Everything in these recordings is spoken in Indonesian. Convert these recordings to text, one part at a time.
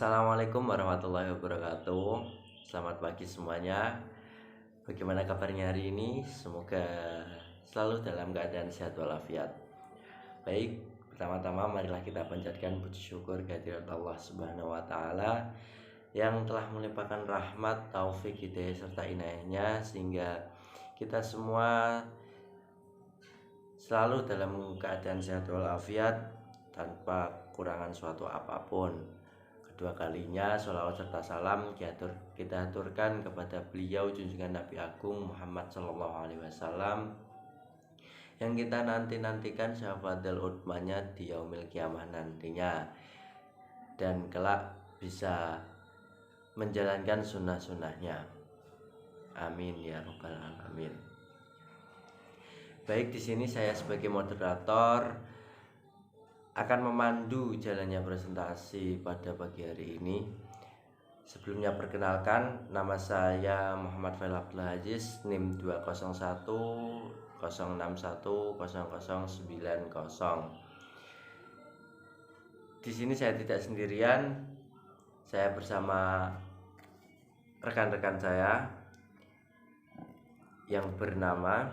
Assalamualaikum warahmatullahi wabarakatuh. Selamat pagi semuanya. Bagaimana kabarnya hari ini? Semoga selalu dalam keadaan sehat walafiat. Baik, pertama-tama marilah kita panjatkan puji syukur kehadirat Allah Subhanahu wa taala yang telah melimpahkan rahmat, taufik, hidayah serta inayahnya sehingga kita semua selalu dalam keadaan sehat walafiat tanpa kekurangan suatu apapun. Kedua kalinya sholawat serta salam kita aturkan kepada beliau junjungan Nabi Agung Muhammad Sallallahu Alaihi Wasallam yang kita nantikan syafaat utmanya di yaumil kiamah nantinya, dan kelak bisa menjalankan sunnah-sunnahnya. Amin ya robbal alamin. Baik, di sini saya sebagai moderator akan memandu jalannya presentasi pada pagi hari ini. Sebelumnya perkenalkan, nama saya Muhammad Fail Abdul Aziz, NIM 20106100090. Di sini saya tidak sendirian, saya bersama rekan-rekan saya yang bernama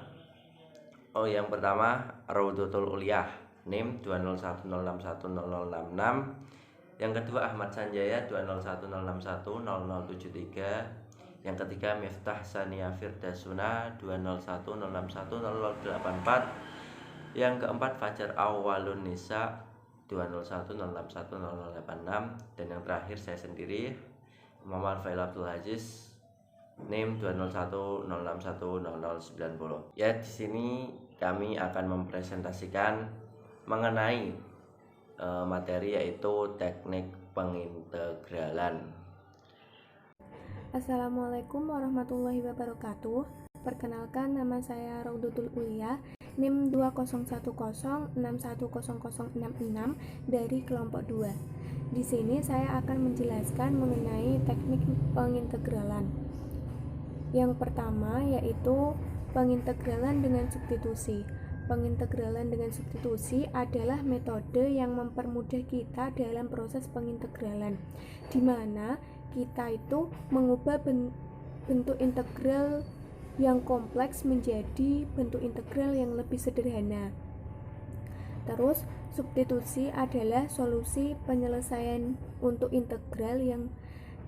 yang pertama Raudhatul Uliyah NIM 20106100066, yang kedua Ahmad Sanjaya 20106100073, yang ketiga Miftah Sania Firdasuna 20106100084, yang keempat Fajar Awalun Nisa 20106100086, dan yang terakhir saya sendiri Muhammad Fail Abdul Aziz NIM 20106100090. Ya, di sini kami akan mempresentasikan mengenai materi yaitu teknik pengintegralan. Assalamualaikum warahmatullahi wabarakatuh. Perkenalkan, nama saya Raudhatul Uliyah, NIM 20106100066 dari kelompok 2. Di sini saya akan menjelaskan mengenai teknik pengintegralan. Yang pertama yaitu pengintegralan dengan substitusi. Pengintegralan dengan substitusi adalah metode yang mempermudah kita dalam proses pengintegralan, di mana kita itu mengubah bentuk integral yang kompleks menjadi bentuk integral yang lebih sederhana. Terus, substitusi adalah solusi penyelesaian untuk integral yang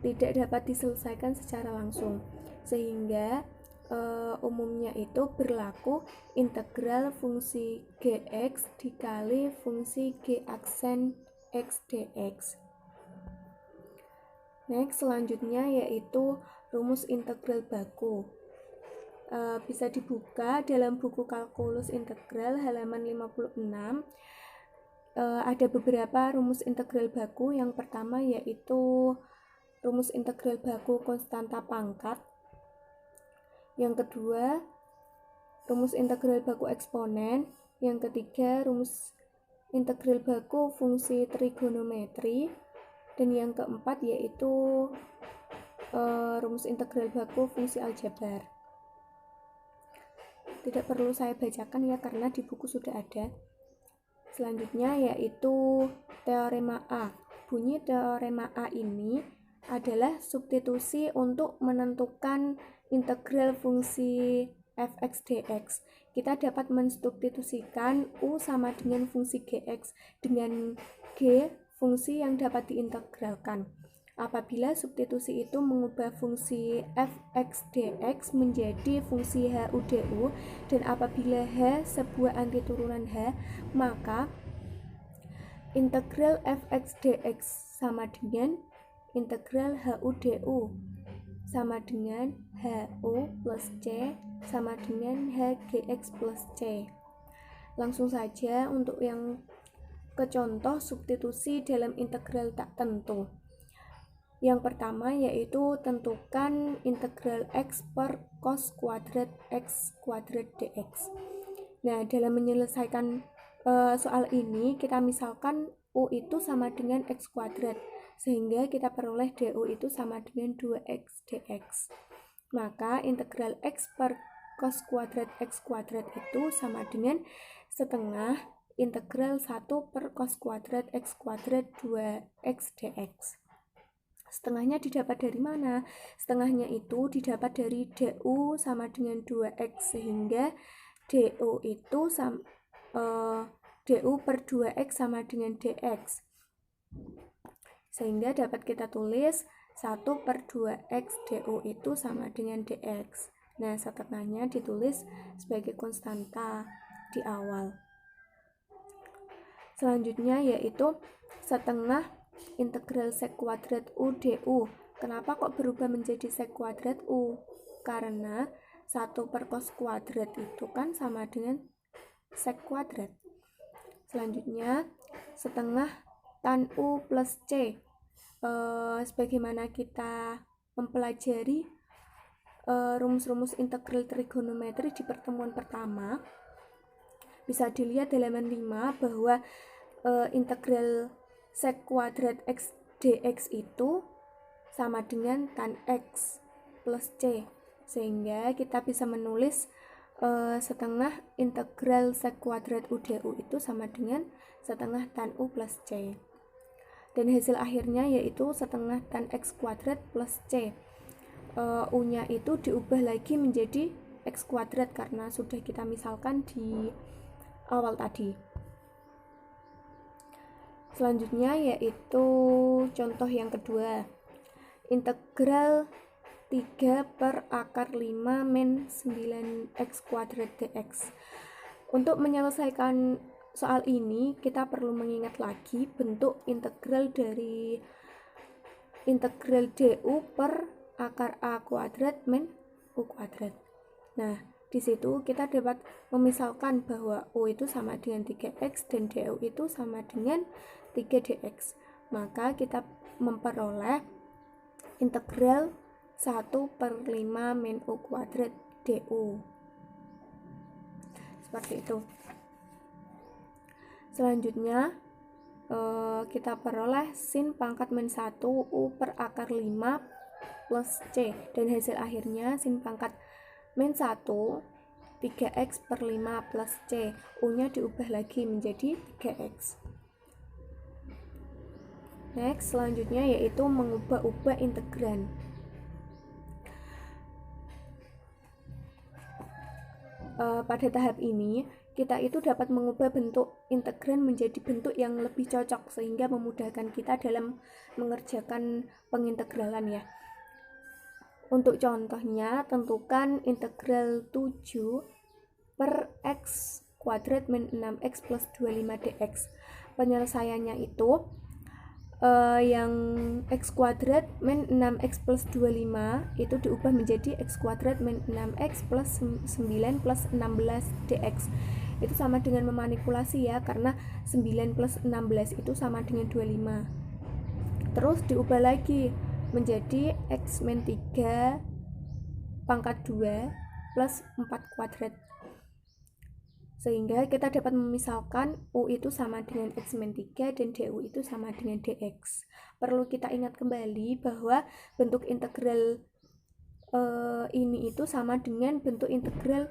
tidak dapat diselesaikan secara langsung, sehingga umumnya itu berlaku integral fungsi gx dikali fungsi g aksen x dx. Next, selanjutnya yaitu rumus integral baku. Bisa dibuka dalam buku kalkulus integral halaman 56. Ada beberapa rumus integral baku. Yang pertama yaitu rumus integral baku konstanta pangkat. Yang kedua, rumus integral baku eksponen. Yang ketiga, rumus integral baku fungsi trigonometri. Dan yang keempat yaitu rumus integral baku fungsi aljabar. Tidak perlu saya bacakan ya, karena di buku sudah ada. Selanjutnya yaitu teorema A. Bunyi teorema A ini adalah substitusi untuk menentukan integral fungsi fx dx. Kita dapat mensubstitusikan u sama dengan fungsi gx dengan g, fungsi yang dapat diintegralkan. Apabila substitusi itu mengubah fungsi fx dx menjadi fungsi h udu, dan apabila h sebuah antiturunan h, maka integral fx dx sama dengan integral h udu sama dengan hu plus c sama dengan h gx plus c. Langsung saja untuk yang ke contoh substitusi dalam integral tak tentu. Yang pertama yaitu tentukan integral x per cos kuadrat x kuadrat dx. Nah, dalam menyelesaikan soal ini kita misalkan u itu sama dengan x kuadrat, sehingga kita peroleh du itu sama dengan 2x dx. Maka integral x per cos kuadrat x kuadrat itu sama dengan setengah integral 1 per cos kuadrat x kuadrat 2x dx. Setengahnya didapat dari mana? Setengahnya itu didapat dari DU sama dengan 2X, sehingga DU itu DU per 2X sama dengan DX. Sehingga dapat kita tulis 1 per 2X DU itu sama dengan DX. Nah, setengahnya ditulis sebagai konstanta di awal. Selanjutnya yaitu setengah integral sek kuadrat U du. Kenapa kok berubah menjadi sek kuadrat U? Karena 1 per cos kuadrat itu kan sama dengan sek kuadrat. Selanjutnya setengah tan U plus C. Sebagaimana kita mempelajari rumus-rumus integral trigonometri di pertemuan pertama, bisa dilihat di halaman 5 bahwa integral sek kuadrat x dx itu sama dengan tan x plus c, sehingga kita bisa menulis setengah integral sek kuadrat u du itu sama dengan setengah tan u plus c, dan hasil akhirnya yaitu setengah tan x kuadrat plus c. U nya itu diubah lagi menjadi x kuadrat karena sudah kita misalkan di awal tadi. Selanjutnya yaitu contoh yang kedua, integral 3 per akar 5 min 9x kuadrat dx. Untuk menyelesaikan soal ini kita perlu mengingat lagi bentuk integral dari integral du per akar a kuadrat min u kuadrat. Nah, di situ kita dapat memisalkan bahwa u itu sama dengan 3x dan du itu sama dengan 3dx. Maka kita memperoleh integral 1 per 5 min u kuadrat du. Seperti itu. Selanjutnya kita peroleh sin pangkat min 1 u per akar 5 plus c, dan hasil akhirnya sin pangkat min 1 3x per 5 plus c, u nya diubah lagi menjadi 3x. Next, selanjutnya yaitu mengubah-ubah integran. Pada tahap ini kita itu dapat mengubah bentuk integran menjadi bentuk yang lebih cocok sehingga memudahkan kita dalam mengerjakan pengintegralan ya. Untuk contohnya, tentukan integral 7 per x kuadrat min 6x plus 25 dx. Penyelesaiannya itu yang x kuadrat min 6x plus 25 itu diubah menjadi x kuadrat min 6x plus 9 plus 16 dx. Itu sama dengan memanipulasi ya, karena 9 plus 16 itu sama dengan 25. Terus diubah lagi menjadi x min 3 pangkat 2 plus 4 kuadrat, sehingga kita dapat memisalkan u itu sama dengan x min 3 dan du itu sama dengan dx. Perlu kita ingat kembali bahwa bentuk integral ini itu sama dengan bentuk integral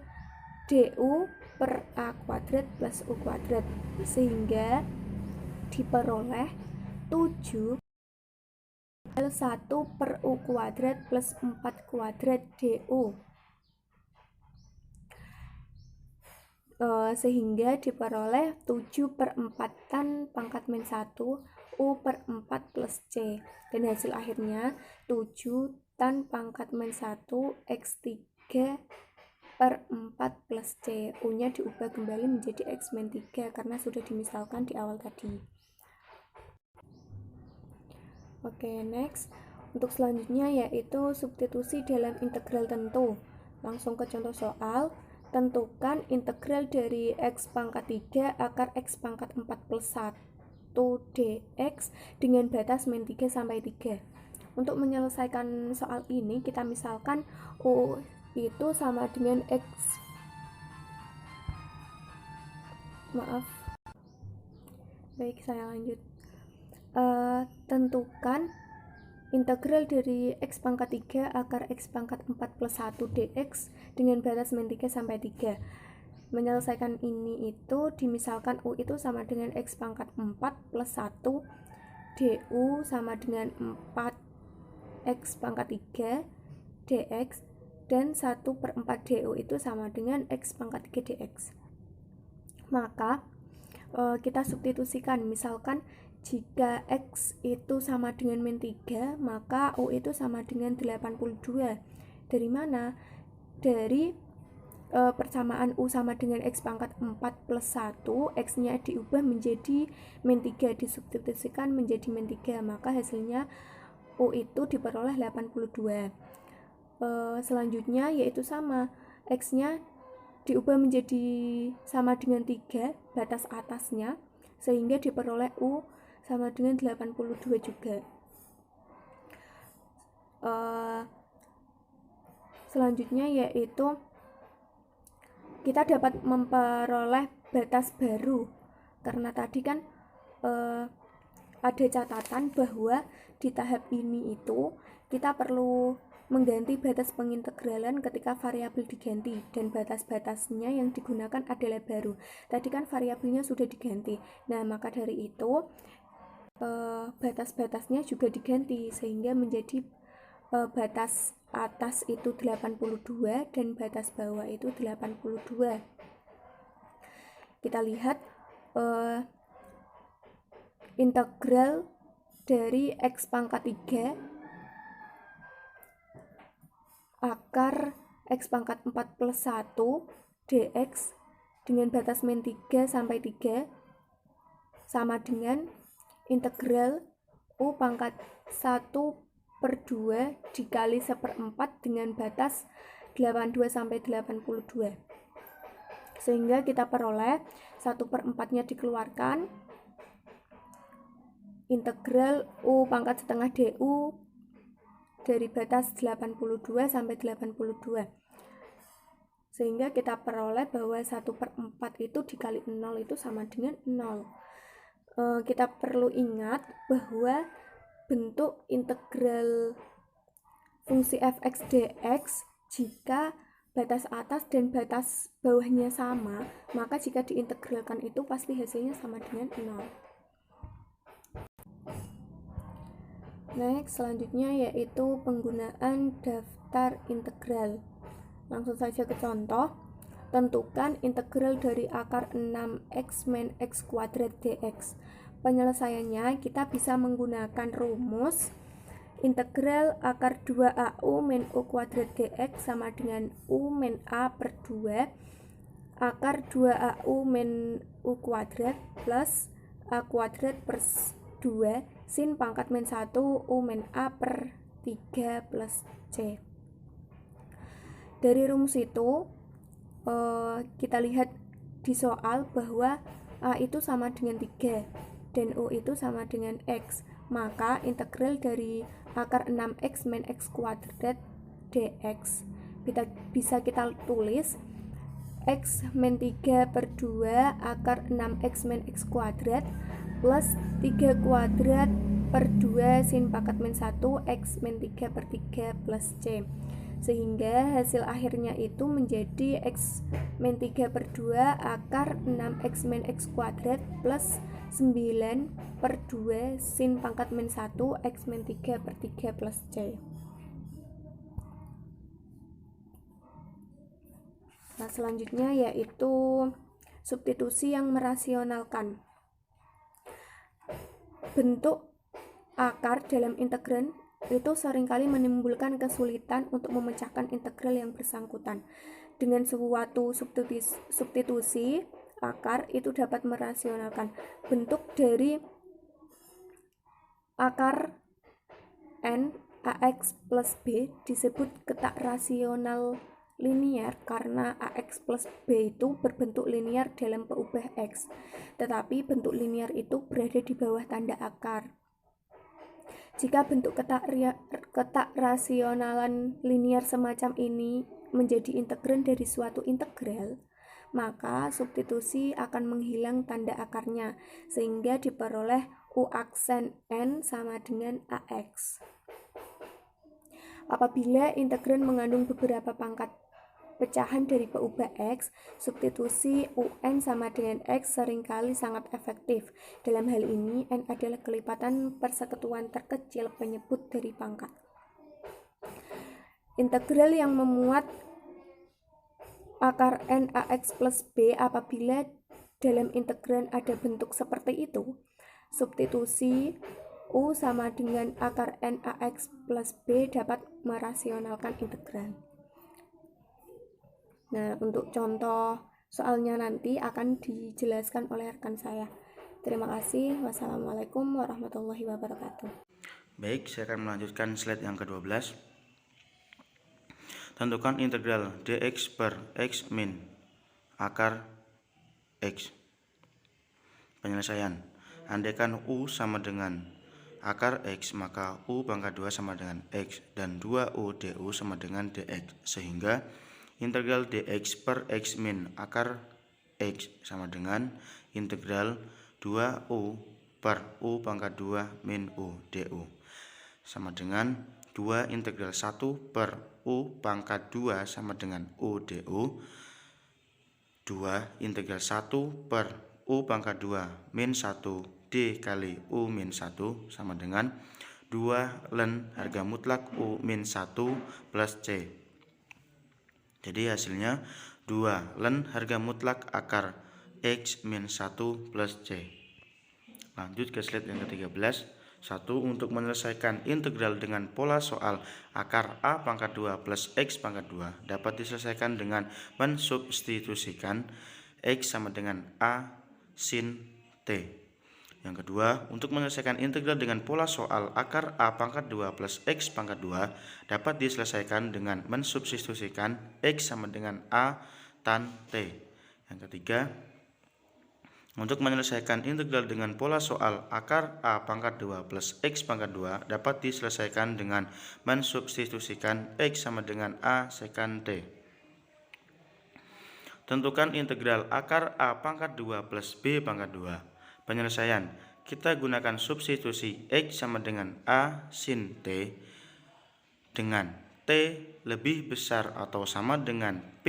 du per a kuadrat plus u kuadrat, sehingga diperoleh 7 1 per u kuadrat plus 4 kuadrat du. Sehingga diperoleh 7 per 4 tan pangkat min 1 u per 4 plus c, dan hasil akhirnya 7 tan pangkat min 1 x3 per 4 plus c. U nya diubah kembali menjadi x min 3 karena sudah dimisalkan di awal tadi. Oke, next. Untuk selanjutnya yaitu substitusi dalam integral tentu. Langsung ke contoh soal. Tentukan integral dari x pangkat 3 akar x pangkat 4 plus 1 dx dengan batas min 3 sampai 3. Untuk menyelesaikan soal ini, kita misalkan u itu sama dengan x. Baik, saya lanjut. Tentukan integral dari x pangkat 3 akar x pangkat 4 plus 1 dx dengan batas min 3 sampai 3. Menyelesaikan ini itu dimisalkan u itu sama dengan x pangkat 4 plus 1 du sama dengan 4 X pangkat 3 dx dan 1/4 du itu sama dengan X pangkat 3 dx. Maka kita substitusikan, misalkan jika X itu sama dengan min 3, maka U itu sama dengan 82. Dari mana? Dari persamaan U sama dengan X pangkat 4 plus 1, X nya diubah menjadi min 3, disubstitusikan menjadi min 3, maka hasilnya U itu diperoleh 82. Selanjutnya yaitu sama, X nya diubah menjadi sama dengan 3, batas atasnya, sehingga diperoleh U sama dengan 82 juga. Selanjutnya yaitu kita dapat memperoleh batas baru, karena tadi kan ada catatan bahwa di tahap ini itu kita perlu mengganti batas pengintegralan ketika variabel diganti, dan batas-batasnya yang digunakan adalah baru. Tadi kan variabelnya sudah diganti, nah maka dari itu batas-batasnya juga diganti, sehingga menjadi batas atas itu 82 dan batas bawah itu 82. Kita lihat integral dari X pangkat 3 akar X pangkat 4 plus 1 dx dengan batas min 3 sampai 3 sama dengan integral U pangkat 1/2 dikali 1/4 dengan batas 82 sampai 82. Sehingga kita peroleh 1/4-nya dikeluarkan, integral U pangkat setengah du dari batas 82 sampai 82. Sehingga kita peroleh bahwa 1/4 itu dikali 0 itu sama dengan 0. Kita perlu ingat bahwa bentuk integral fungsi fx dx jika batas atas dan batas bawahnya sama, maka jika diintegralkan itu pasti hasilnya sama dengan 0. Next, selanjutnya yaitu penggunaan daftar integral. Langsung saja ke contoh. Tentukan integral dari akar 6x min x kuadrat dx. Penyelesaiannya kita bisa menggunakan rumus integral akar 2au min u kuadrat dx sama dengan u min a per 2 akar 2au min u kuadrat plus a kuadrat per 2 sin pangkat min 1 u min a per 3 plus c. Dari rumus itu kita lihat di soal bahwa a itu sama dengan 3 dan u itu sama dengan x, maka integral dari akar 6x min x kuadrat dx bisa kita tulis x min 3 per 2 akar 6x min x kuadrat plus 3 kuadrat per 2 sin pangkat min 1 x min 3 per 3 plus c. Sehingga hasil akhirnya itu menjadi x min 3 per 2 akar 6x min x kuadrat plus 9 per 2 sin pangkat min 1 x min 3 per 3 plus c. Nah, selanjutnya yaitu substitusi yang merasionalkan. Bentuk akar dalam integran itu seringkali menimbulkan kesulitan untuk memecahkan integral yang bersangkutan. Dengan suatu substitusi akar itu dapat merasionalkan. Bentuk dari akar n ax plus b disebut ketak rasional linear karena ax plus b itu berbentuk linear dalam peubah x, tetapi bentuk linear itu berada di bawah tanda akar. Jika bentuk ketak rasionalan linear semacam ini menjadi integran dari suatu integral, maka substitusi akan menghilang tanda akarnya, sehingga diperoleh u aksen n sama dengan ax. Apabila integran mengandung beberapa pangkat pecahan dari peubah x, substitusi un sama dengan x seringkali sangat efektif. Dalam hal ini, n adalah kelipatan persekutuan terkecil penyebut dari pangkat. integral yang memuat akar n ax plus b apabila dalam integran ada bentuk seperti itu. Substitusi u sama dengan akar n ax plus b dapat merasionalkan integral. Nah, untuk contoh soalnya nanti akan dijelaskan oleh rekan saya. Terima kasih. Wassalamualaikum warahmatullahi wabarakatuh. Baik, saya akan melanjutkan slide yang ke-12. Tentukan integral dx per x min akar x. Penyelesaian. Andaikan u sama dengan akar x, maka u pangkat 2 sama dengan x, dan 2u du sama dengan dx, sehingga integral dx per x min akar x sama dengan integral 2u per u pangkat 2 min u du, sama dengan 2 integral 1 per u pangkat 2 sama dengan u du, 2 integral 1 per u pangkat 2 min 1 d kali u min 1 sama dengan 2 ln harga mutlak u min 1 plus c. Jadi hasilnya 2 ln harga mutlak akar x min 1 plus c. Lanjut ke slide yang ke-13. 1. Untuk menyelesaikan integral dengan pola soal akar a pangkat 2 plus x pangkat 2 dapat diselesaikan dengan mensubstitusikan x sama dengan a sin t. Yang kedua, untuk menyelesaikan integral dengan pola soal akar a pangkat 2 plus x pangkat 2 dapat diselesaikan dengan mensubstitusikan x sama dengan a tan t. Yang ketiga, untuk menyelesaikan integral dengan pola soal akar a pangkat 2 plus x pangkat 2 dapat diselesaikan dengan mensubstitusikan x sama dengan a secant t. Tentukan integral akar a pangkat 2 plus b pangkat 2. Penyelesaian. Kita gunakan substitusi x sama dengan a sin t dengan t lebih besar atau sama dengan t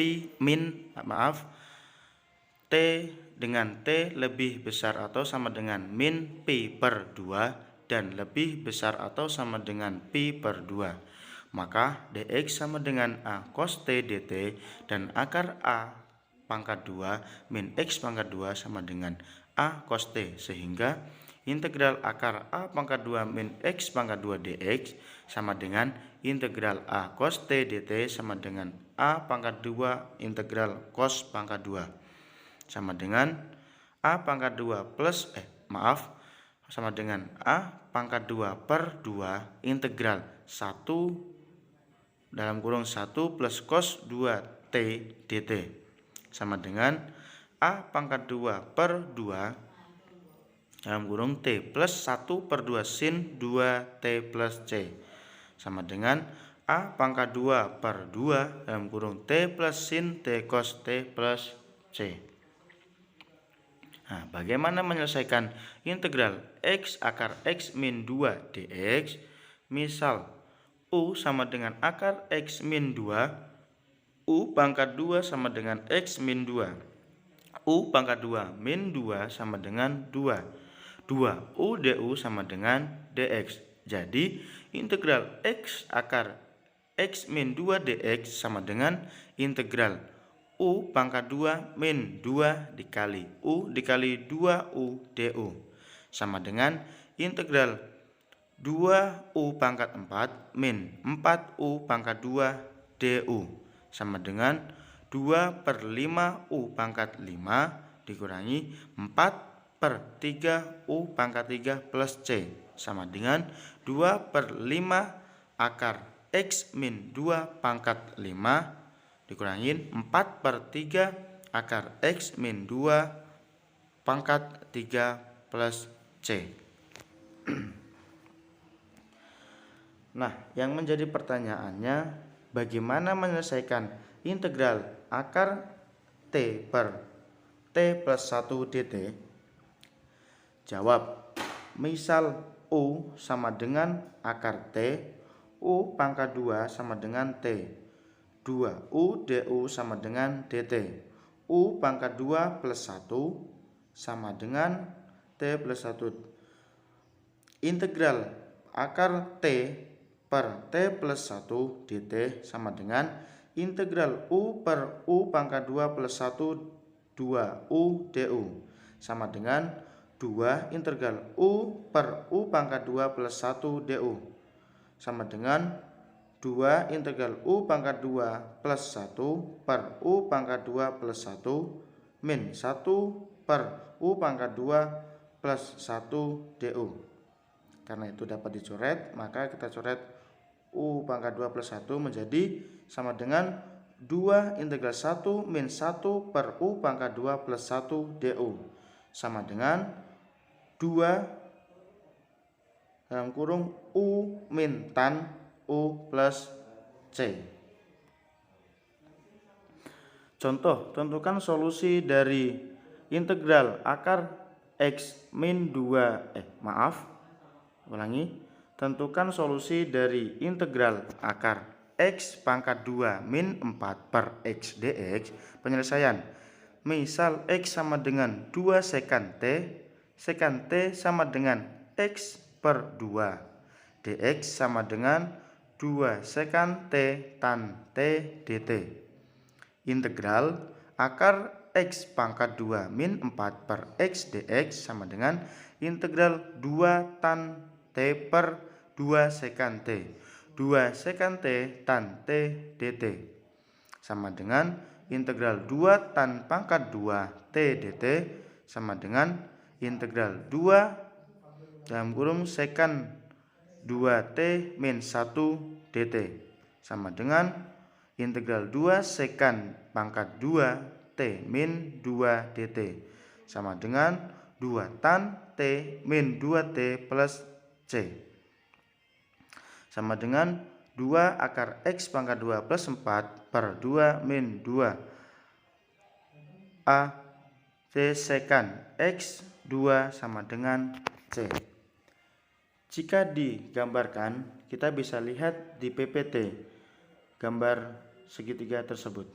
dengan t lebih besar atau sama dengan min pi per 2 dan lebih besar atau sama dengan pi per 2. Maka dx sama dengan a cos t dt dan akar a pangkat 2 min x pangkat 2 sama dengan a cos t, sehingga integral akar a pangkat 2 min x pangkat 2 dx sama dengan integral a cos t dt sama dengan a pangkat 2 integral cos pangkat 2 sama dengan a pangkat 2 plus sama dengan a pangkat 2 per 2 integral 1 dalam kurung 1 plus cos 2 t dt sama dengan a pangkat 2 per 2 dalam kurung t plus 1 per 2 sin 2 t plus c sama dengan a pangkat 2 per 2 dalam kurung t plus sin t cos t plus c. Nah, bagaimana menyelesaikan integral x akar x min 2 dx? Misal u sama dengan akar x min 2, u pangkat 2 sama dengan x min 2. U pangkat 2 min 2 sama dengan 2. 2 U du sama dengan dx. Jadi integral x akar x min 2 dx sama dengan integral U pangkat 2 min 2 dikali U dikali 2U du sama dengan integral 2U pangkat 4 min 4U pangkat 2 du sama dengan 2 per 5 U pangkat 5 dikurangi 4 per 3 U pangkat 3 plus C sama dengan 2 per 5 akar X min 2 pangkat 5 dikurangi 4 per 3 akar X min 2 pangkat 3 plus C. Nah, yang menjadi pertanyaannya, bagaimana menyelesaikan integral akar T per T plus 1 dt? Jawab, misal U sama dengan akar T, U pangkat 2 sama dengan T, 2U du sama dengan dt, U pangkat 2 plus 1 sama dengan T plus 1. Integral akar T per T plus 1 dt sama dengan integral U per U pangkat 2 plus 1 2U du sama dengan 2 integral U per U pangkat 2 plus 1 du sama dengan 2 integral U pangkat 2 plus 1 per U pangkat 2 plus 1 min 1 per U pangkat 2 plus 1 du. Karena itu dapat dicoret, maka kita coret U pangkat 2 plus 1 menjadi sama dengan 2 integral 1 min 1 per U pangkat 2 plus 1 du sama dengan 2 dalam kurung U min tan U plus C. Contoh, tentukan solusi dari integral akar X min 2 tentukan solusi dari integral akar X pangkat 2 min 4 per X dx. Penyelesaian, misal X sama dengan 2 sekant T sama dengan X per 2, dx sama dengan 2 sekant T tan T dt. Integral akar X pangkat 2 min 4 per X dx sama dengan integral 2 tan T per 2 sekant T 2 sekant T tan T dt sama dengan integral 2 tan pangkat 2 T dt sama dengan integral 2 dalam kurung sekant 2 T min 1 dt sama dengan integral 2 sekant pangkat 2 T min 2 dt sama dengan 2 tan T min 2 T plus C sama dengan 2 akar X pangkat 2 plus 4 per 2 min 2 A T sekant X 2 sama dengan C. Jika digambarkan, kita bisa lihat di PPT gambar segitiga tersebut.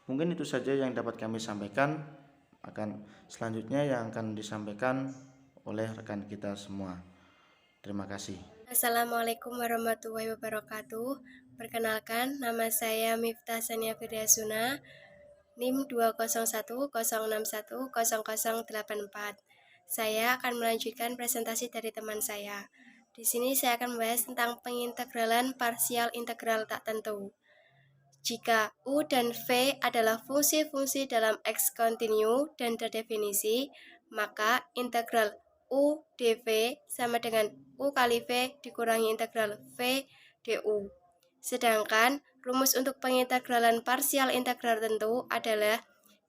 Mungkin itu saja yang dapat kami sampaikan. Selanjutnya yang akan disampaikan oleh rekan kita semua. Terima kasih. Assalamualaikum warahmatullahi wabarakatuh. Perkenalkan, nama saya Miftah Sania Firdasuna, NIM 20106100084. Saya akan melanjutkan presentasi dari teman saya. Di sini saya akan membahas tentang pengintegralan parsial integral tak tentu. Jika U dan V adalah fungsi-fungsi dalam X kontinu dan terdefinisi, maka integral U dV sama dengan U kali V dikurangi integral V du. Sedangkan rumus untuk pengintegralan parsial integral tentu adalah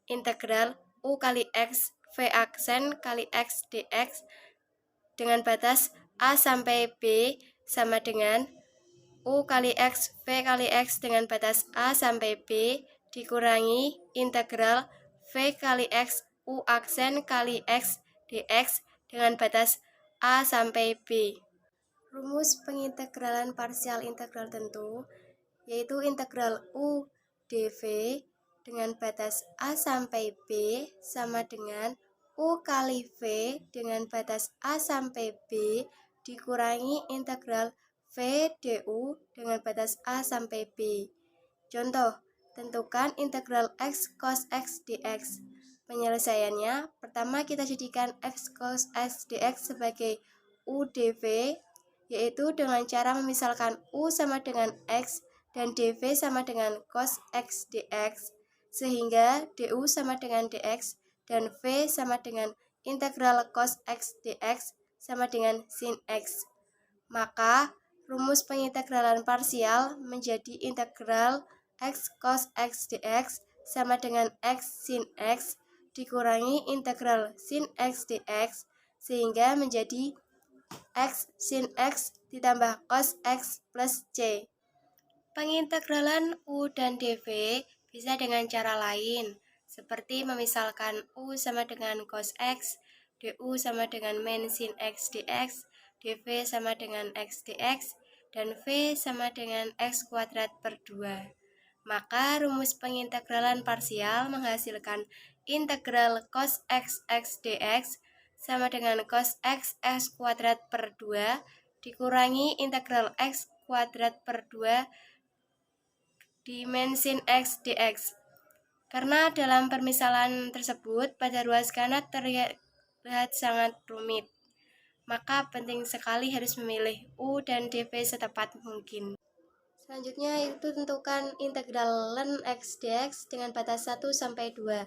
integral U kali X V aksen kali X dx dengan batas A sampai B sama dengan U kali X V kali X dengan batas A sampai B dikurangi integral V kali X U aksen kali X dx dengan batas A sampai B. Rumus pengintegralan parsial integral tentu yaitu integral U dV dengan batas A sampai B sama dengan U kali V dengan batas A sampai B dikurangi integral V du dengan batas A sampai B. Contoh, tentukan integral X cos X dx. Penyelesaiannya, pertama kita jadikan X cos X dx sebagai U dV, yaitu dengan cara memisalkan U sama dengan X dan dV sama dengan cos X dx, sehingga du sama dengan dx dan V sama dengan integral cos X dx sama dengan sin X. Maka rumus pengintegralan parsial menjadi integral X cos X dx sama dengan X sin X dikurangi integral sin X dx sehingga menjadi X sin X ditambah cos X plus C. Pengintegralan U dan dV bisa dengan cara lain, seperti memisalkan U sama dengan cos X, du sama dengan min sin X dx, dV sama dengan X dx, dan V sama dengan X kuadrat per 2. Maka rumus pengintegralan parsial menghasilkan integral cos X dx sama dengan cos X kuadrat per 2 dikurangi integral x kuadrat per 2 dimensi x dx. Karena dalam permisalan tersebut pada ruas kanan terlihat sangat rumit, maka penting sekali harus memilih U dan dv setepat mungkin. Selanjutnya itu tentukan integral ln x dx dengan batas 1 sampai 2.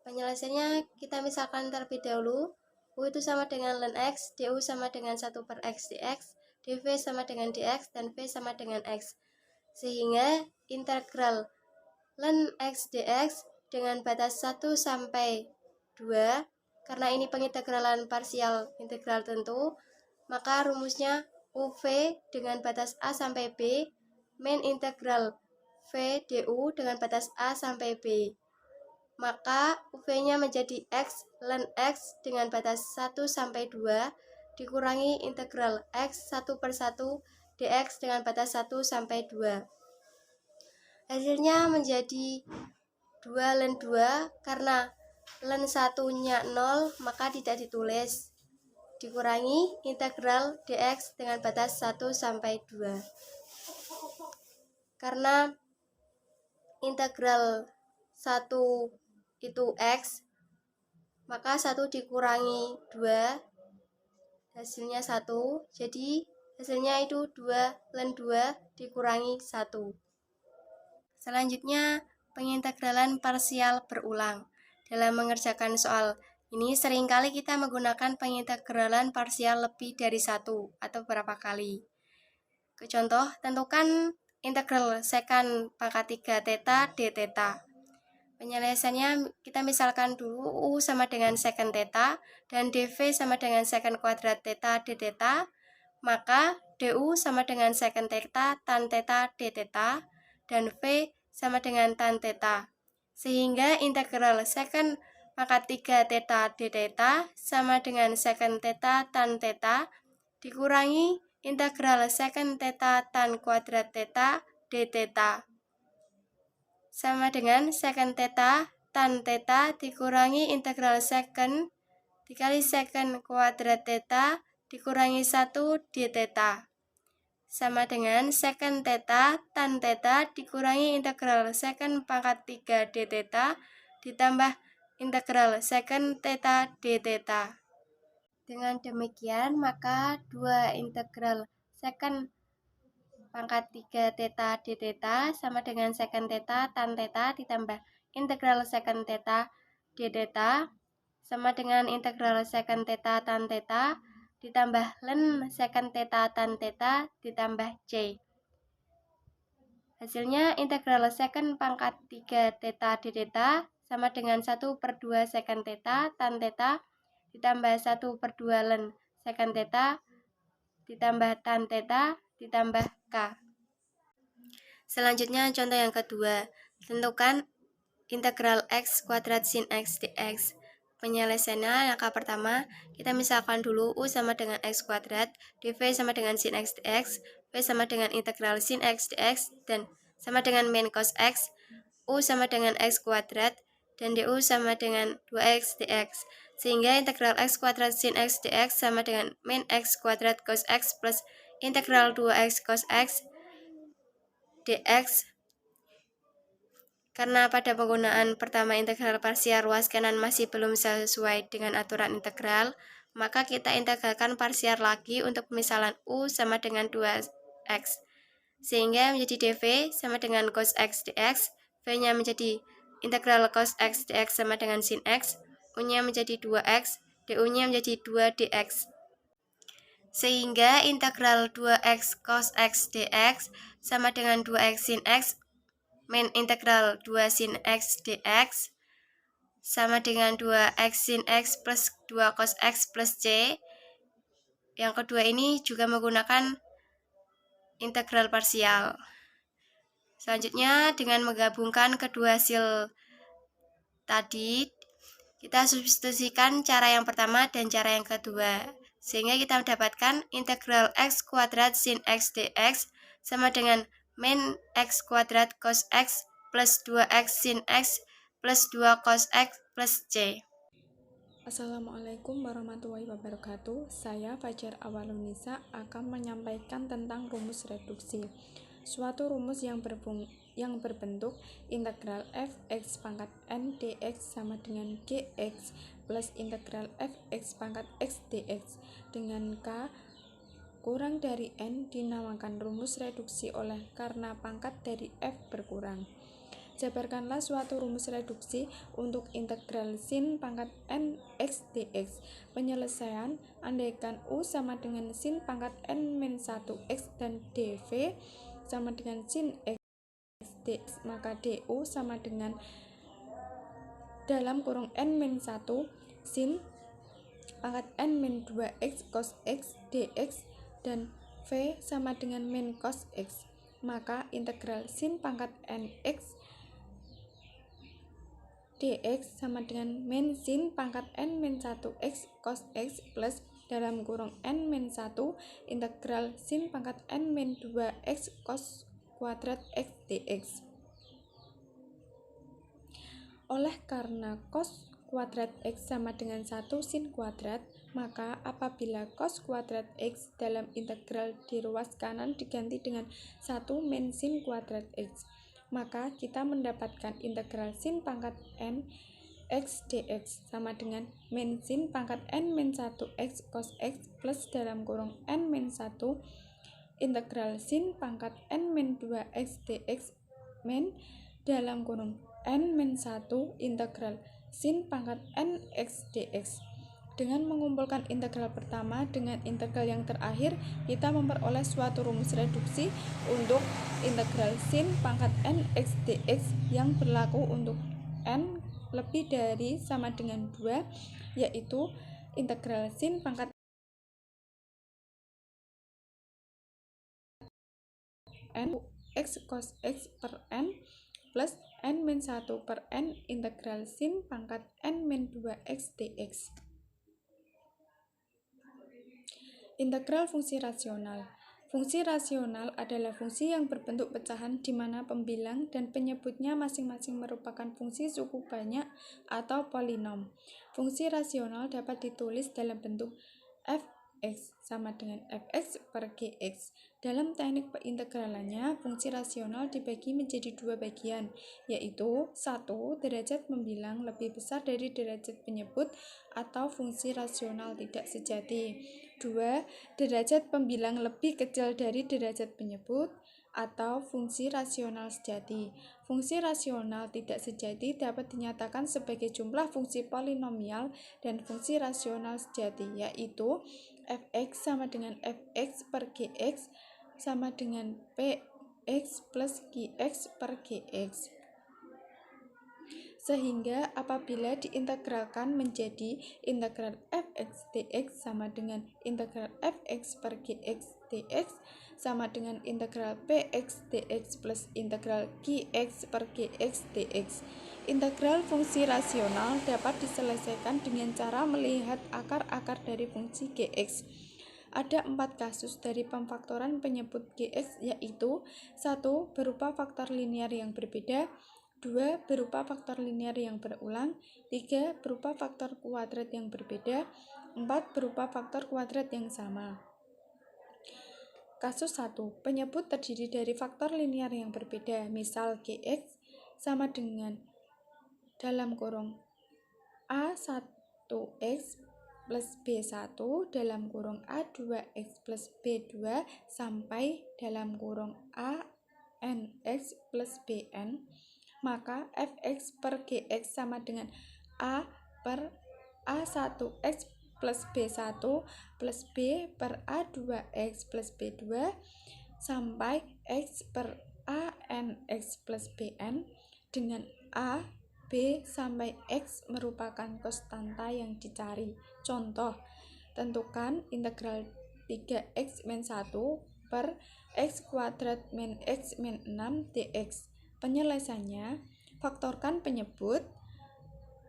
Penyelesaiannya kita misalkan terlebih dahulu. U itu sama dengan ln x, du sama dengan 1 per x dx, dv sama dengan dx, dan v sama dengan x. Sehingga integral ln x dx dengan batas 1 sampai 2, karena ini pengintegralan parsial integral tentu, maka rumusnya UV dengan batas A sampai B min integral V du dengan batas A sampai B. Maka UV-nya menjadi X ln X dengan batas 1 sampai 2 dikurangi integral X 1 per 1 dx dengan batas 1 sampai 2. Hasilnya menjadi 2 ln 2, karena ln 1-nya 0 maka tidak ditulis. Dikurangi integral dx dengan batas 1 sampai 2. Karena integral 1 itu x, maka 1 dikurangi 2, hasilnya 1. Jadi hasilnya itu 2 ln 2 dikurangi 1. Selanjutnya, pengintegralan parsial berulang. Dalam mengerjakan soal ini seringkali kita menggunakan pengintegralan parsial lebih dari 1 atau berapa kali. Contoh, tentukan integral secant pangkat 3 theta d theta. Penyelesaiannya kita misalkan dulu U sama dengan secant theta dan dv sama dengan secant kuadrat theta d theta, maka du sama dengan secant theta tan theta d theta dan v sama dengan tan theta. Sehingga integral secant pangkat 3 theta d theta sama dengan secant theta tan theta dikurangi integral secant theta tan kuadrat theta d theta sama dengan secant theta tan theta dikurangi integral secant dikali secant kuadrat theta dikurangi 1 d theta sama dengan secant theta tan theta dikurangi integral secant pangkat 3 d theta ditambah integral secant theta d theta. Dengan demikian, maka 2 integral secant pangkat 3 theta d theta sama dengan secant theta tan theta ditambah integral secant theta d theta sama dengan integral secant theta tan theta ditambah ln secant theta tan theta ditambah c. Hasilnya integral secant pangkat 3 theta d theta sama dengan 1 per 2 secant theta tan theta ditambah 1 per 2 ln secant theta ditambah tan theta ditambah k. Selanjutnya contoh yang kedua, tentukan integral x kuadrat sin x dx. Penyelesaiannya langkah pertama, kita misalkan dulu U sama dengan x kuadrat, dv sama dengan sin x dx, v sama dengan integral sin x dx, dan sama dengan min cos x, U sama dengan x kuadrat, dan du sama dengan 2x dx. Sehingga integral x kuadrat sin x dx sama dengan min x kuadrat cos x plus integral 2x cos x dx. Karena pada penggunaan pertama integral parsial ruas kanan masih belum sesuai dengan aturan integral, maka kita integralkan parsial lagi untuk pemisalan U sama dengan 2x. Sehingga menjadi dv sama dengan cos x dx, v-nya menjadi integral cos x dx sama dengan sin x, U-nya menjadi 2x, du-nya menjadi 2 dx. Sehingga integral 2x cos x dx sama dengan 2x sin x min integral 2 sin x dx sama dengan 2x sin x plus 2 cos x plus c. Yang kedua ini juga menggunakan integral parsial. Selanjutnya dengan menggabungkan kedua hasil tadi, kita substitusikan cara yang pertama dan cara yang kedua. Sehingga kita mendapatkan integral x kuadrat sin x dx sama dengan min x kuadrat cos x plus 2x sin x plus 2 cos x plus c. Assalamualaikum warahmatullahi wabarakatuh. Saya Fajar Awalunisa akan menyampaikan tentang rumus reduksi. Suatu rumus yang berbentuk integral f(x) pangkat n dx sama dengan gx plus integral f(x) pangkat x dx dengan k kurang dari n dinamakan rumus reduksi oleh karena pangkat dari f berkurang. Jabarkanlah suatu rumus reduksi untuk integral sin pangkat n x dx. Penyelesaian, andaikan u sama dengan sin pangkat n-1 x dan dv sama dengan sin x dx, maka du sama dengan dalam kurung n-1 sin pangkat n-2 x cos x dx dan v sama dengan min cos x. Maka integral sin pangkat nx dx sama dengan min sin pangkat n-1 x cos x plus dalam kurung n-1 integral sin pangkat n-2 x cos kuadrat x dx. Oleh karena cos kuadrat x sama dengan 1 sin kuadrat, maka apabila cos kuadrat x dalam integral di ruas kanan diganti dengan 1 min sin kuadrat x, maka kita mendapatkan integral sin pangkat n x dx sama dengan min sin pangkat n-1 x cos x plus dalam kurung n-1 integral sin pangkat n-2 x dx min dalam kurung n-1 integral sin pangkat n x dx. Dengan mengumpulkan integral pertama dengan integral yang terakhir, kita memperoleh suatu rumus reduksi untuk integral sin pangkat n x dx yang berlaku untuk n lebih dari sama dengan 2, yaitu integral sin pangkat n x cos x per n plus n-1 per n integral sin pangkat n-2 x dx. Integral fungsi rasional. Fungsi rasional adalah fungsi yang berbentuk pecahan di mana pembilang dan penyebutnya masing-masing merupakan fungsi suku banyak atau polinom. Fungsi rasional dapat ditulis dalam bentuk fx sama dengan fx per gx. Dalam teknik perintegralannya, fungsi rasional dibagi menjadi dua bagian, yaitu 1. Derajat pembilang lebih besar dari derajat penyebut atau fungsi rasional tidak sejati. 2. Derajat pembilang lebih kecil dari derajat penyebut atau fungsi rasional sejati. Fungsi rasional tidak sejati dapat dinyatakan sebagai jumlah fungsi polinomial dan fungsi rasional sejati, yaitu fx sama dengan fx per gx sama dengan px plus qx per gx. Sehingga apabila diintegralkan menjadi integral fx dx sama dengan integral fx per gx dx sama dengan integral px dx plus integral qx per gx dx. Integral fungsi rasional dapat diselesaikan dengan cara melihat akar-akar dari fungsi gx. Ada 4 kasus dari pemfaktoran penyebut gx, yaitu 1. Berupa faktor linear yang berbeda, 2. Berupa faktor linear yang berulang, 3. Berupa faktor kuadrat yang berbeda, 4. Berupa faktor kuadrat yang sama. Kasus 1. Penyebut terdiri dari faktor linear yang berbeda, misal gx sama dengan dalam kurung a1x plus b1 dalam kurung a2x plus b2 sampai dalam kurung anx plus bn, maka fx per gx sama dengan a per a1x plus b1 plus b per a2x plus b2 sampai x per anx plus bn, dengan a, b sampai x merupakan konstanta yang dicari. Contoh, tentukan integral 3x min 1 per x kuadrat min x min 6 dx. Penyelesaiannya, faktorkan penyebut,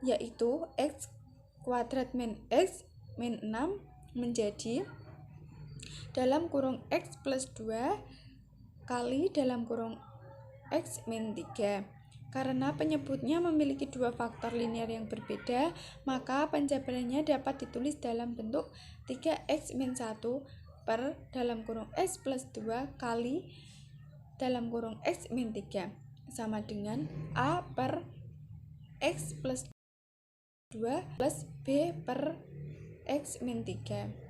yaitu x kuadrat min x min 6 menjadi dalam kurung x plus 2 kali dalam kurung x min 3. Karena penyebutnya memiliki dua faktor linear yang berbeda, maka penjabarannya dapat ditulis dalam bentuk 3x-1 per dalam kurung x plus 2 kali dalam kurung x min 3 sama dengan A per x plus 2 plus B per x min 3.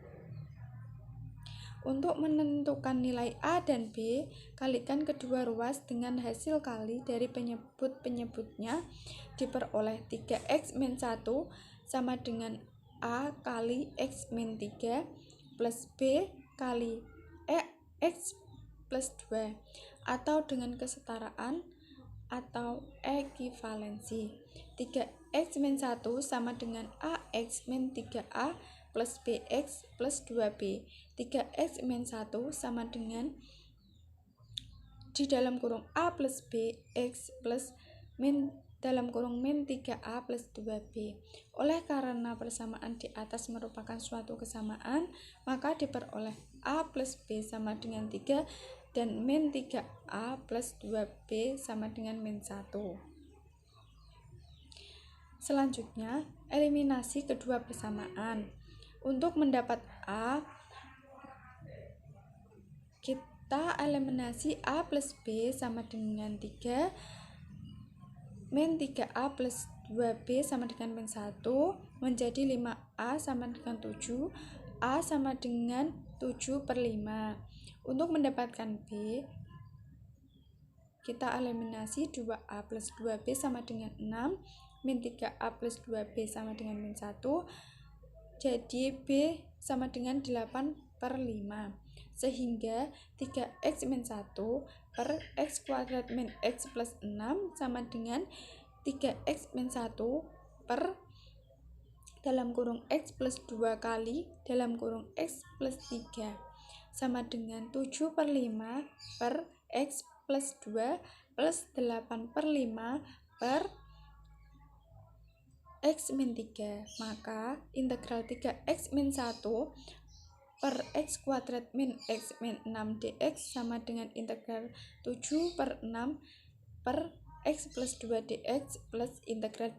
Untuk menentukan nilai A dan B, kalikan kedua ruas dengan hasil kali dari penyebut-penyebutnya diperoleh 3x min 1 sama dengan A kali x min 3 plus B kali x plus 2 atau dengan kesetaraan atau ekivalensi. 3x min 1 sama dengan AX min 3A plus BX plus 2B. 3x min 1 sama dengan di dalam kurung A plus B X plus min dalam kurung min 3A plus 2B. Oleh karena persamaan di atas merupakan suatu kesamaan, maka diperoleh A plus B sama dengan 3 dan min 3A plus 2B sama dengan min 1. Selanjutnya, eliminasi kedua persamaan. Untuk mendapat A, kita eliminasi A plus B sama dengan 3, min 3A plus 2B sama dengan min 1, menjadi 5A sama dengan 7, A sama dengan 7 per 5. Untuk mendapatkan B, kita eliminasi 2A plus 2B sama dengan 6, min 3A plus 2B sama dengan min 1, jadi B sama dengan 8 per 5. Sehingga 3x min 1 per x kuadrat min x plus 6 sama dengan 3x min 1 per dalam kurung x plus 2 kali dalam kurung x plus 3 sama dengan 7 per 5 per x plus 2 plus 8 per 5 per x min 3. Maka integral 3x min 1 per x kuadrat min x min 6 dx sama dengan integral 7 per 6 per x plus 2 dx plus integral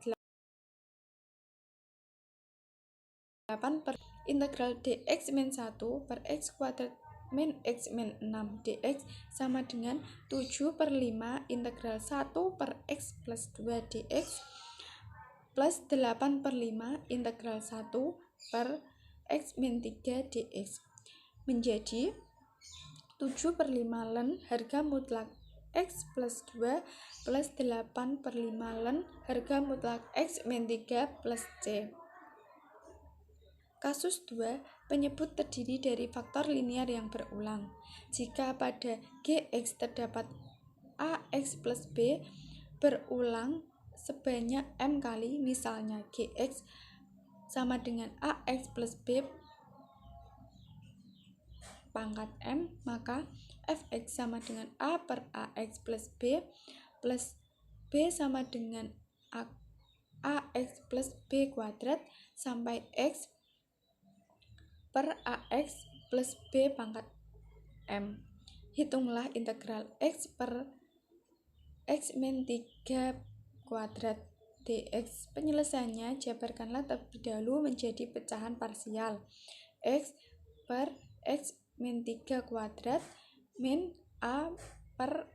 8 per integral dx min 1 per x kuadrat min x min 6 dx sama dengan 7 per 5 integral 1 per x plus 2 dx plus 8 per 5 integral 1 per x min 3 dx menjadi 7 per 5 ln harga mutlak x plus 2 plus 8 per 5 ln harga mutlak x min 3 plus c. Kasus 2, penyebut terdiri dari faktor linear yang berulang. Jika pada Gx terdapat Ax plus B berulang sebanyak M kali, misalnya Gx sama dengan Ax plus B pangkat M, maka Fx sama dengan A per Ax plus B plus B sama dengan Ax plus B kuadrat sampai X per Ax plus B pangkat M. Hitunglah integral X per X min 3 kuadrat dx. Penyelesaiannya jabarkanlah terlebih dahulu menjadi pecahan parsial. X per X min 3 kuadrat min A per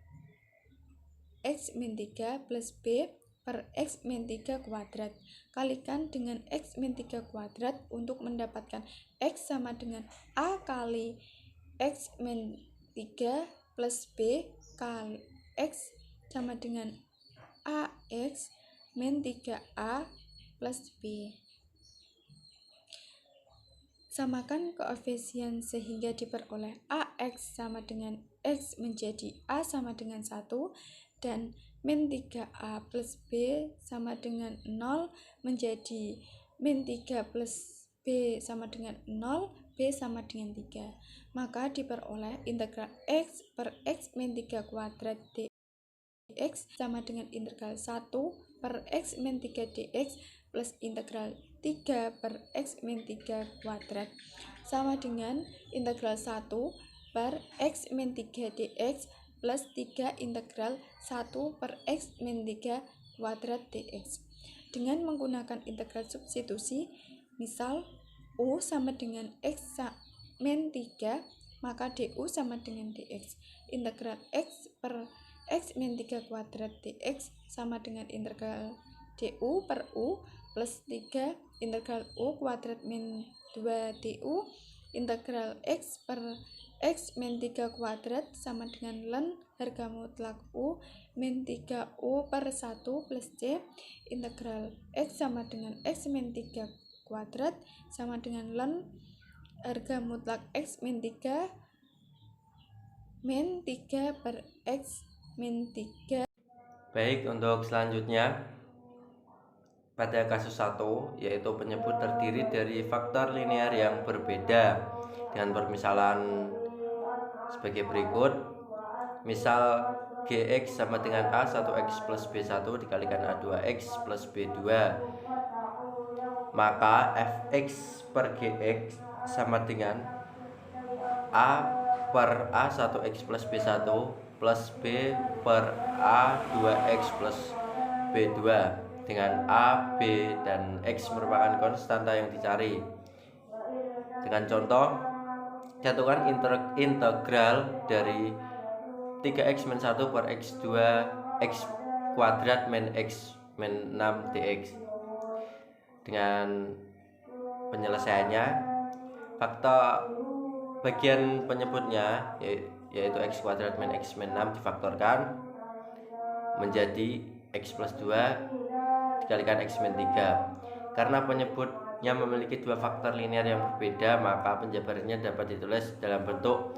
X min 3 plus B per X min 3 kuadrat. Kalikan dengan X min 3 kuadrat untuk mendapatkan X sama dengan A kali X min 3 plus B kali X sama dengan AX min 3A plus B. Samakan koefisien sehingga diperoleh AX sama dengan X menjadi A sama dengan 1 dan min 3A plus B sama dengan 0 menjadi min 3 plus B sama dengan 0, B sama dengan 3. Maka diperoleh integral X per X min 3 kuadrat dx sama dengan integral 1 per X min 3 dx plus integral 3 per X min 3 kuadrat sama dengan integral 1 per X min 3 dx plus 3 integral 1 per X min 3 kuadrat dx. Dengan menggunakan integral substitusi, misal U sama dengan X min 3, maka du sama dengan dx. Integral X per X min 3 kuadrat dx sama dengan integral du per U plus 3 integral U kuadrat min 2 du. Integral X per X min 3 kuadrat sama dengan ln harga mutlak U min 3U per 1 plus C. Integral X sama dengan X min 3 kuadrat sama dengan ln harga mutlak X min 3 per X min 3. Baik, untuk selanjutnya pada kasus 1, yaitu penyebut terdiri dari faktor linear yang berbeda dengan permisalan sebagai berikut. Misal Gx sama dengan A 1x plus B1 dikalikan A2x plus B2, maka Fx per Gx sama dengan A per A 1x plus B1 plus B per A 2x plus B2, dengan A, B, dan X merupakan konstanta yang dicari. Dengan contoh, jatuhkan integral dari 3x min 1 per x2 x kuadrat min x min 6 dx. Dengan penyelesaiannya, faktor bagian penyebutnya yaitu x kuadrat min x min 6 difaktorkan menjadi x plus 2 dikalikan x min 3. Karena penyebutnya memiliki dua faktor linear yang berbeda, maka penjabarannya dapat ditulis dalam bentuk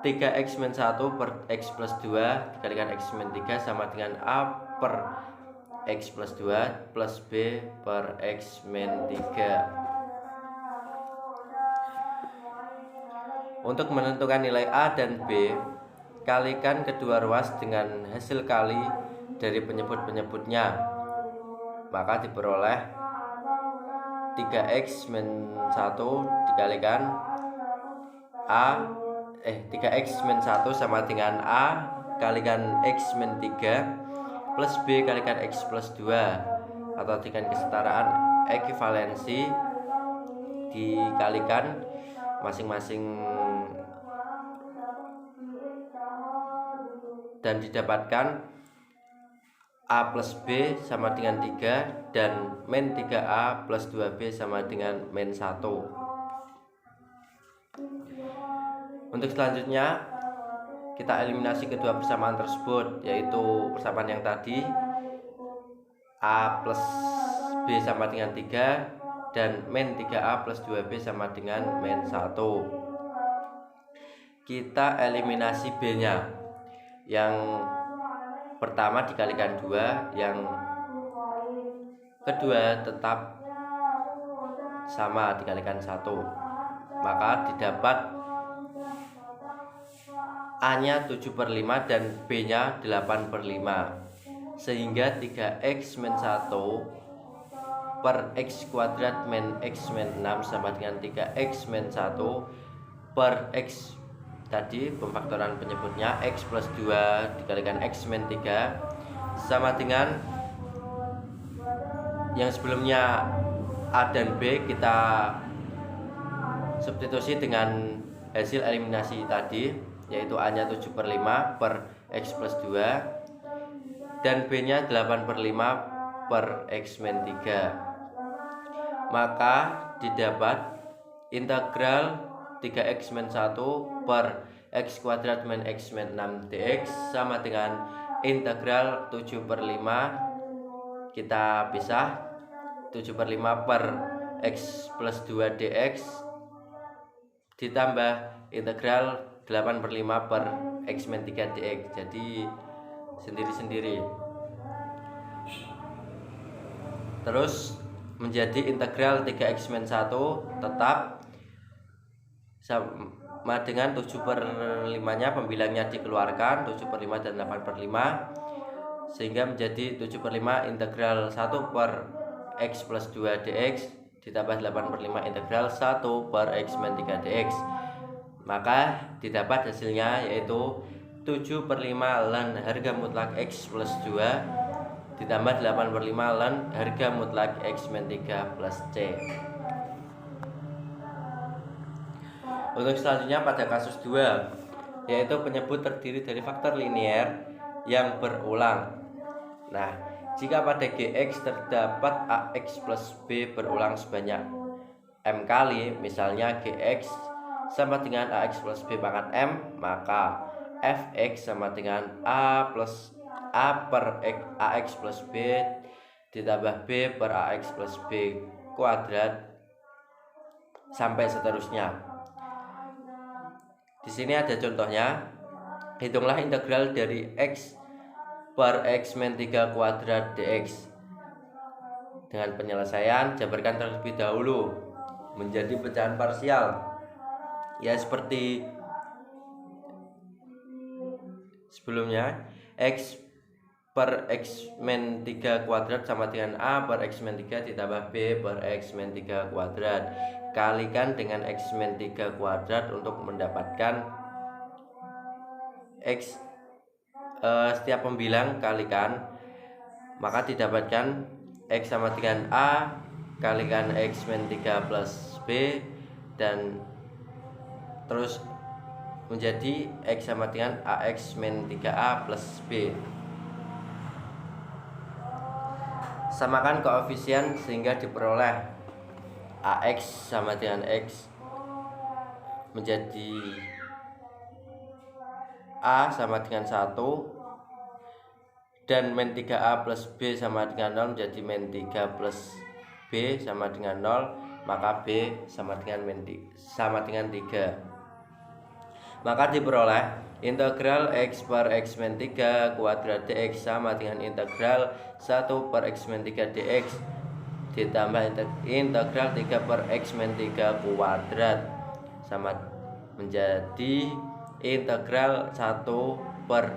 3x min 1 per x plus 2 dikalikan x min 3 sama dengan A per x plus 2 plus B per x min 3. Untuk menentukan nilai A dan B, kalikan kedua ruas dengan hasil kali dari penyebut-penyebutnya, maka diperoleh 3x min 1 dikalikan 3x min 1 sama dengan A kalikan x min 3 plus B kalikan x plus 2, atau dengan kesetaraan ekuivalensi dikalikan masing-masing dan didapatkan A plus B sama dengan 3 dan min 3A plus 2B sama dengan min 1. Untuk selanjutnya, kita eliminasi kedua persamaan tersebut, yaitu persamaan yang tadi A plus B sama dengan 3 dan min 3A plus 2B sama dengan min 1. Kita eliminasi B-nya. Yang pertama dikalikan 2, yang kedua tetap sama dikalikan 1, maka didapat A-nya 7/5 dan B-nya 8/5, sehingga 3x min 1 per x kuadrat min x min 6 sama dengan 3x min 1 per x tadi pemfaktoran penyebutnya x plus 2 dikalikan x min 3 sama dengan yang sebelumnya A dan B kita substitusi dengan hasil eliminasi tadi, yaitu A-nya 7/5 per x plus 2 dan B-nya 8/5 per x min 3. Maka didapat integral 3x min 1 per x kuadrat min x min 6 dx sama dengan integral 7/5, kita pisah 7/5 per x plus 2 dx ditambah integral 8/5 per x min 3 dx, jadi sendiri-sendiri. Terus menjadi integral 3x min 1 tetap sama dengan 7/5-nya, pembilangnya dikeluarkan 7/5 dan 8/5, sehingga menjadi 7/5 integral 1 per x plus 2 dx ditambah 8/5 integral 1 per x min 3 dx. Maka didapat hasilnya yaitu 7/5 ln harga mutlak X plus 2 ditambah 8/5 ln harga mutlak X min 3 plus C. Untuk selanjutnya pada kasus 2, yaitu penyebut terdiri dari faktor linier yang berulang. Nah, jika pada GX terdapat AX plus B berulang sebanyak M kali, misalnya GX sama dengan AX plus B pangkat M, maka Fx sama dengan A per AX plus B ditambah B per AX plus B kuadrat sampai seterusnya. Di sini ada contohnya. Hitunglah integral dari X per X min 3 kuadrat dx. Dengan penyelesaian, jabarkan terlebih dahulu menjadi pecahan parsial. Ya, seperti sebelumnya, X per X min 3 kuadrat sama dengan A per X min 3 ditambah B per X min 3 kuadrat. Kalikan dengan X min 3 kuadrat untuk mendapatkan X. Setiap pembilang kalikan, maka didapatkan X sama dengan A kalikan X min 3 plus B, dan terus menjadi X sama dengan AX min 3A plus B. Samakan koefisien sehingga diperoleh AX sama dengan X menjadi A sama dengan 1 dan min 3A plus B sama dengan 0 menjadi min 3 plus B sama dengan 0, maka B sama dengan 3. Maka diperoleh integral X per X min 3 kuadrat dx sama dengan integral 1 per X min 3 dx ditambah integral 3 per X min 3 kuadrat sama menjadi integral 1 per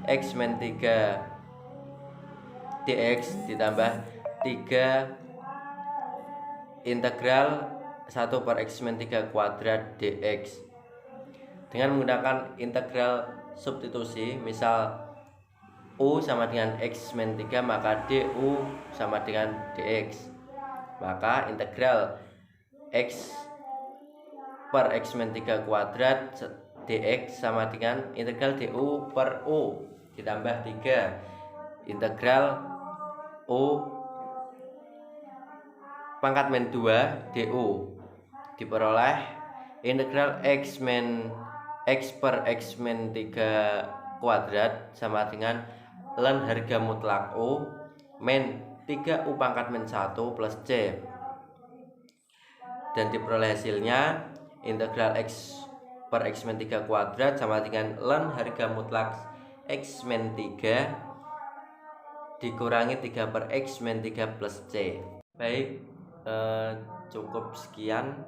X min 3 dx ditambah 3 integral 1 per X min 3 kuadrat dx. Dengan menggunakan integral substitusi, misal U sama dengan X min 3, maka DU sama dengan dx. Maka integral X per X min 3 kuadrat dx sama dengan integral du per U ditambah 3 integral U pangkat min 2 du diperoleh integral X per X min 3 kuadrat sama dengan ln harga mutlak U min 3U pangkat min 1 plus C, dan diperoleh hasilnya integral X per X min 3 kuadrat sama dengan ln harga mutlak X min 3 dikurangi 3 per X min 3 plus C. Baik, cukup sekian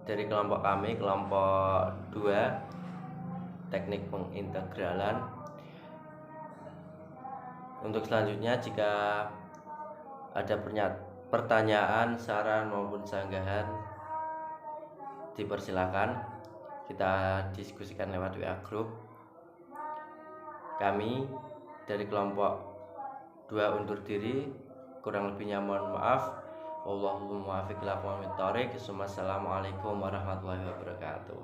dari kelompok kami, kelompok 2 teknik pengintegralan. Untuk selanjutnya, jika ada pertanyaan, saran maupun sanggahan, dipersilakan kita diskusikan lewat WA group. Kami dari kelompok 2 undur diri, kurang lebihnya mohon maaf. Wallahul muwaffiq ila aqwamit thoriq. Wassalamualaikum warahmatullahi wabarakatuh.